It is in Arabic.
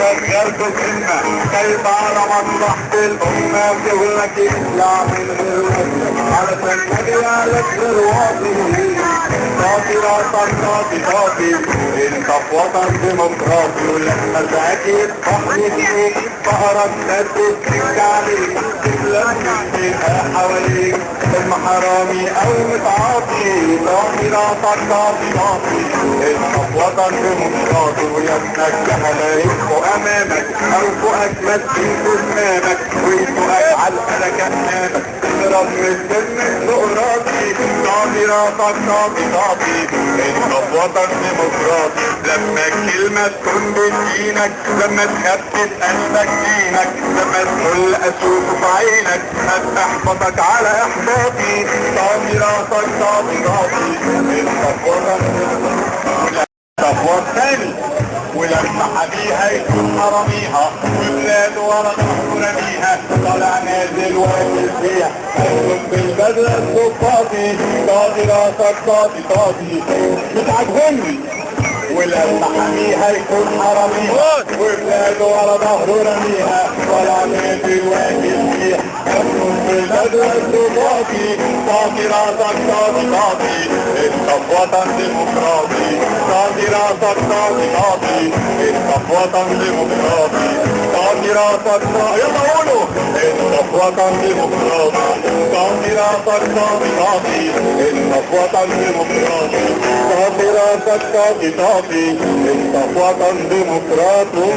شغال بالذمة خايف على مصلحة الأمة شغلك يطلع من غير وزن علشان مجالك غير واضي طاطي راسك طاطي انت في وطن ديمقراطي ولما تأكيد فخر فيك فقرك تسد تك عليك تتلم فيها حواليك المحرامي او متعاطي طاطي راسك طاطي انت في وطن ديمقراطي ويبنك جهلاك وامامك او فوقك مسكين قدامك ويفوقك على الفلك امامك تضرب من السن الدقراطي طاطي راسك طاطي انت في وطن ديمقراطي لما الكلمة تكون بدينك لما تخفف قلبك دينك لما تقول اشوف في عينك هتحبطك على احباطي طاطي راسك طاطي انت في وطن ديمقراطي صفوة تاني ولما حبيها يكون حراميها وبلاده ورا ظهره رميها طالع نازل واكل فيها هيكون بالبدلة الصفاطي طاطي راسك طاطي مش عاجبني ولما حميها يكون حراميها وبلاده ورا ظهره رميها طالع نازل واكل فيها هيكون بالبدلة الصفاطي طاطي راسك طاطي انت في وطن ديمقراطي طاطي راسك طاطي انت في وطن ديمقراطي طاطي راسك يلا قولوا انت في وطن ديمقراطي طاطي راسك طاطي انت في وطن ديمقراطي طاطي راسك طاطي انت في وطن ديمقراطي